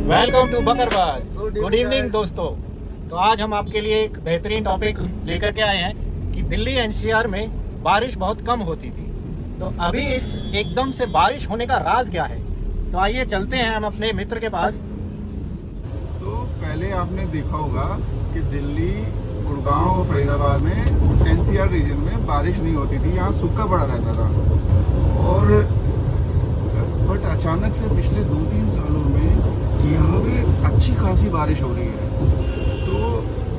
Welcome to Bakarbaz. Good evening दोस्तों। तो आज हम आपके लिए एक बेहतरीन टॉपिक लेकर के आए हैं कि दिल्ली एनसीआर में बारिश बहुत कम होती थी, तो अभी इस एकदम से बारिश होने का राज क्या है। तो आइए चलते हैं हम अपने मित्र के पास। तो पहले आपने देखा होगा कि दिल्ली, गुड़गांव और फरीदाबाद में एनसीआर रीजन में बारिश नहीं होती थी, यहाँ सूखा पड़ा रहता था। और बट अचानक से पिछले 2-3 सालों में यहाँ पे अच्छी खासी बारिश हो रही है। तो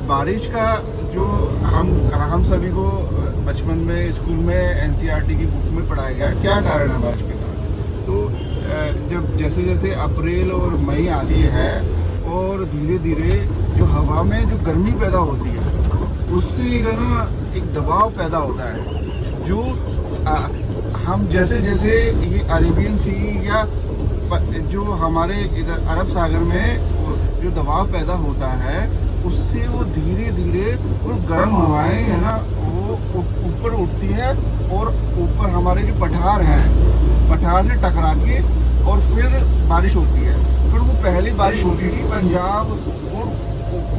बारिश का जो हम सभी को बचपन में स्कूल में एनसीईआरटी की बुक में पढ़ाया गया, क्या कारण है बारिश के कारण। तो जब जैसे जैसे अप्रैल और मई आती है और धीरे धीरे जो हवा में जो गर्मी पैदा होती है उससे ना एक दबाव पैदा होता है, जो हम जैसे जैसे ये अरेबियन सी या जो हमारे इधर अरब सागर में जो दबाव पैदा होता है उससे वो धीरे धीरे वो गर्म हवाएं है ना वो ऊपर उठती है और ऊपर हमारे जो पठार हैं, पठार से टकरा के और फिर बारिश होती है। फिर वो पहली बारिश होती थी पंजाब और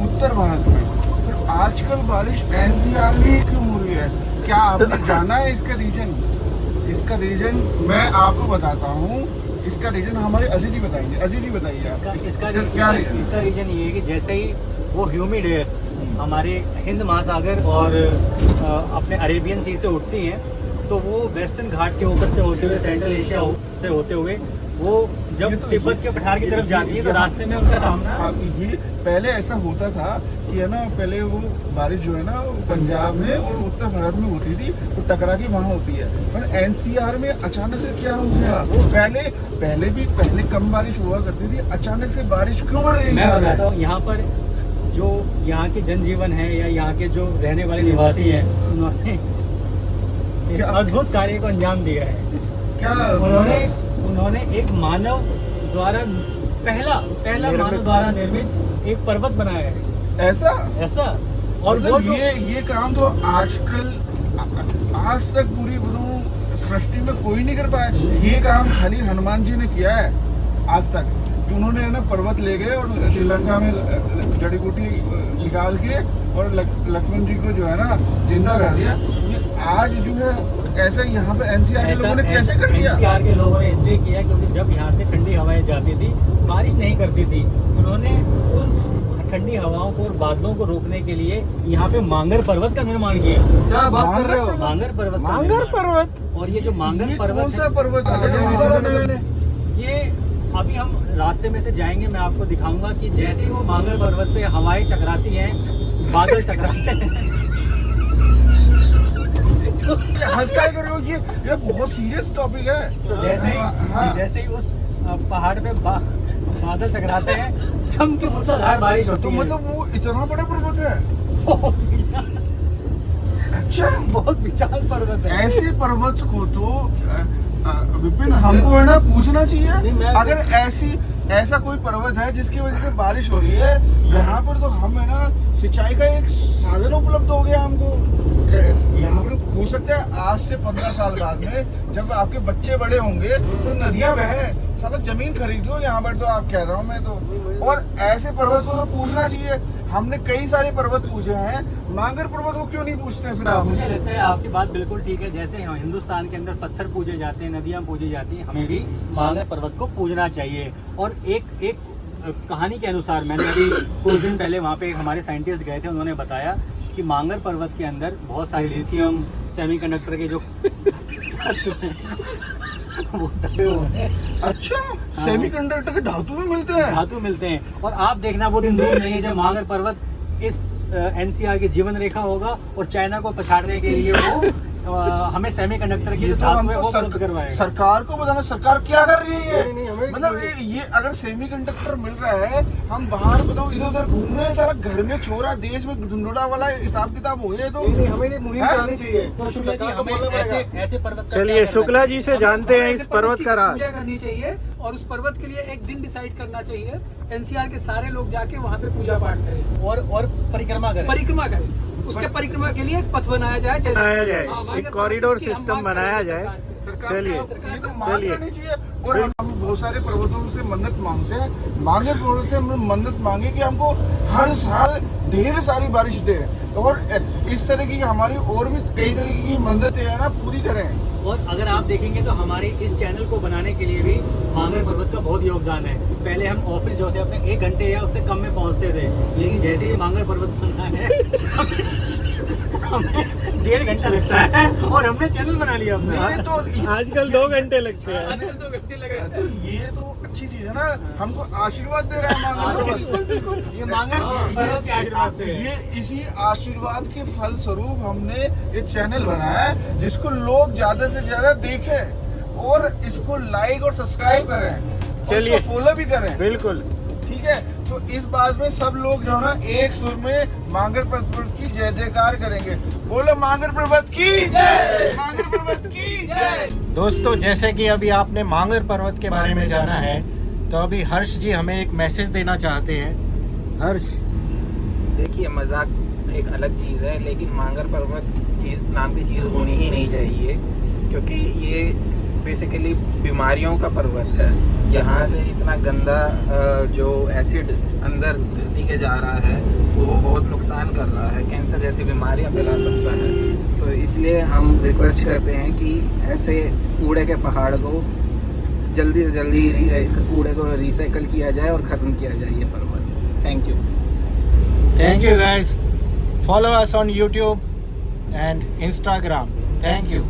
उत्तर भारत में, फिर आजकल बारिश एनसीआर में क्यों हो रही है? क्या आपने जाना है इसका रीजन? इसका रीजन मैं आपको बताता हूँ। इसका रीजन हमारे अजय जी बताएंगे। अजय जी बताइए आप इसका रीजन ये है कि जैसे ही वो ह्यूमिड एयर हमारे हिंद महासागर और अपने अरेबियन सी से उठती हैं, तो वो वेस्टर्न घाट के ऊपर से होते हुए सेंट्रल एशिया से होते हुए वो जब तिब्बत के पठार की तरफ जाती है तो रास्ते में उनका सामना ये पहले ऐसा होता था कि है ना, पहले वो बारिश जो है ना पंजाब में और उत्तर भारत में होती थी तो टकरा के वहाँ होती है। पर एनसीआर में अचानक से क्या हो गया? वो पहले कम बारिश हुआ करती थी, अचानक से बारिश क्यों बढ़ रही है? मैं बताता हूँ, यहाँ पर जो यहाँ के जनजीवन है या यहाँ के जो रहने वाले निवासी हैं, उन्होंने एक अद्भुत कार्य को अंजाम दिया है। क्या उन्होंने एक मानव द्वारा पहला मानव द्वारा निर्मित एक पर्वत बनाया है। ऐसा और मतलब वो ये काम तो आज तक पूरी सृष्टि में कोई नहीं कर पाया। ये काम खाली हनुमान जी ने किया है आज तक, कि उन्होंने है ना पर्वत ले गए और श्रीलंका में जड़ी बूटी निकाल के और लक्ष्मण जी को जो है ना जिंदा कर दिया। ये आज जो है ऐसा यहाँ पे एनसीआर के लोगों ने कैसे कर दिया? एनसीआर के लोगों ने इसलिए किया क्योंकि जब यहाँ से ठंडी हवाएं जाती थी, बारिश नहीं करती थी, उन्होंने उन ठंडी हवाओं को और बादलों को रोकने के लिए यहाँ पे मांगर पर्वत का निर्माण किया। क्या बात कर रहे हो? मांगर पर्वत। और ये जो मांगर पर्वत, कौन सा पर्वत है? ये अभी हम रास्ते में से जाएंगे, मैं आपको दिखाऊंगा कि जैसे ही वो मांगर पर्वत पे हवाएं टकराती हैं, बादल टकराते हैं। हंस क्या कर रहे हो? ये बहुत सीरियस टॉपिक है। तो जैसे ही उस पहाड़ पे बादल टकराते हैं, जम के मूसलाधार बारिश होती है। तो मतलब वो इतना बड़ा पर्वत है? अच्छा, बहुत विशाल पर्वत है। ऐसे पर्वत को तो विपिन हमको है ना पूछना चाहिए। अगर ऐसा कोई पर्वत है जिसकी वजह से बारिश हो रही है यहाँ पर, तो हम है ना सिंचाई का एक साधन उपलब्ध हो गया हमको। यहाँ पर हो सकता है आज से 15 साल बाद में जब आपके बच्चे बड़े होंगे तो नदियां बहे, साला जमीन खरीद लो यहाँ पर। तो आप कह रहा हूँ मैं तो, और ऐसे पर्वत को तो पूछना चाहिए। हमने कई सारे पर्वत पूछे हैं, मांगर पर्वत को क्यों नहीं पूछते? फिर आप, मुझे लगता है आपकी बात बिल्कुल ठीक है। जैसे हिंदुस्तान के अंदर पत्थर पूजे जाते हैं, नदियां पूजी जाती हैं, हमें भी मांगर पर्वत को पूजना चाहिए। और एक कहानी के अनुसार, मैंने अभी कुछ दिन पहले वहाँ पे हमारे साइंटिस्ट गए थे, उन्होंने बताया कि मांगर पर्वत के अंदर बहुत सारे लिथियम सेमीकंडक्टर के जो वो दबे हुए हैं। अच्छा, सेमीकंडक्टर के धातु में मिलते हैं? धातु मिलते हैं। और आप देखना वो दिन दूर नहीं है जब मांगर पर्वत इस एनसीआर की जीवन रेखा होगा और चाइना को पछाड़ने के लिए वो हमें सेमीकंडक्टर की जो धातु है वो उपलब्ध करवाएगा। सरकार को बताना, सरकार क्या कर रही है? मतलब ये अगर सेमीकंडक्टर मिल रहा है, हम बाहर बताओ इधर उधर घूम रहे हैं, सारा घर में छोरा देश में ढूंढा वाला हिसाब किताब हो गया। तो हमें मुहिम चलानी चाहिए। तो शुक्ला जी, हमें ऐसे पर्वत, चलिए शुक्ला जी से जानते हैं इस पर्वत का राज। पूजा करनी चाहिए और उस पर्वत के लिए एक दिन डिसाइड करना चाहिए। एनसीआर के सारे लोग जाके वहाँ पे पूजा पाठ करें और परिक्रमा करें। उसके परिक्रमा के लिए एक पथ बनाया जाए, एक कॉरिडोर सिस्टम बनाया जाए सरकार चलिए, से ये तो मांग चलिए। करनी चाहिए। और हम बहुत सारे पर्वतों से मन्नत मांगते हैं, मांगे पर्वत से हम मन्नत मांगे कि हमको हर साल ढेर सारी बारिश दे, और इस तरह की हमारी और भी कई तरीके की मन्नतें हैं ना, पूरी करें। और अगर आप देखेंगे तो हमारे इस चैनल को बनाने के लिए भी मांगर पर्वत का बहुत योगदान है। पहले हम ऑफिस जो होते अपने 1 घंटे या उससे कम में पहुंचते थे, लेकिन जैसे ही मांगर पर्वत बना है हमें 1.5 घंटा लगता है और हमने चैनल बना लिया अपना। ये तो आजकल 2 घंटे लगते हैं। आजकल 2 घंटे लगे तो ये तो अच्छी चीज है ना, हमको आशीर्वाद दे रहे हैं मांगर पर्वत। ये मांगर पर्वत के आशीर्वाद से है। ये इसी आशीर्वाद के फल स्वरूप हमने ये चैनल बनाया है, जिसको लोग ज्यादा से ज्यादा देखें और इसको लाइक और सब्सक्राइब करें, और चलिए। इसको फॉलो भी करें। बिल्कुल। ठीक है, तो इस बात में सब लोग जो है ना एक सुर में मांगर पर्वत की जय जयकार करेंगे। बोलो मांगर पर्वत की जय, मांगर पर्वत की जय। दोस्तों, जैसे कि अभी आपने मांगर पर्वत के बारे में जाना है, तो अभी हर्ष जी हमें एक मैसेज देना चाहते हैं। हर्ष। देखिए, मजाक एक अलग चीज़ है, लेकिन मांगर पर्वत चीज़ नाम की चीज़ होनी ही नहीं चाहिए, क्योंकि ये बेसिकली बीमारियों का पर्वत है। यहाँ से इतना गंदा जो एसिड अंदर धरती के जा रहा है, वो बहुत नुकसान कर रहा है, कैंसर जैसी बीमारियाँ फैला सकता है। तो इसलिए हम रिक्वेस्ट करते हैं कि ऐसे कूड़े के पहाड़ को जल्दी से जल्दी इस कूड़े को रिसाइकल किया जाए और ख़त्म किया जाए ये पर्वत। Thank you. Thank you guys. Follow us on YouTube and Instagram. Thank you.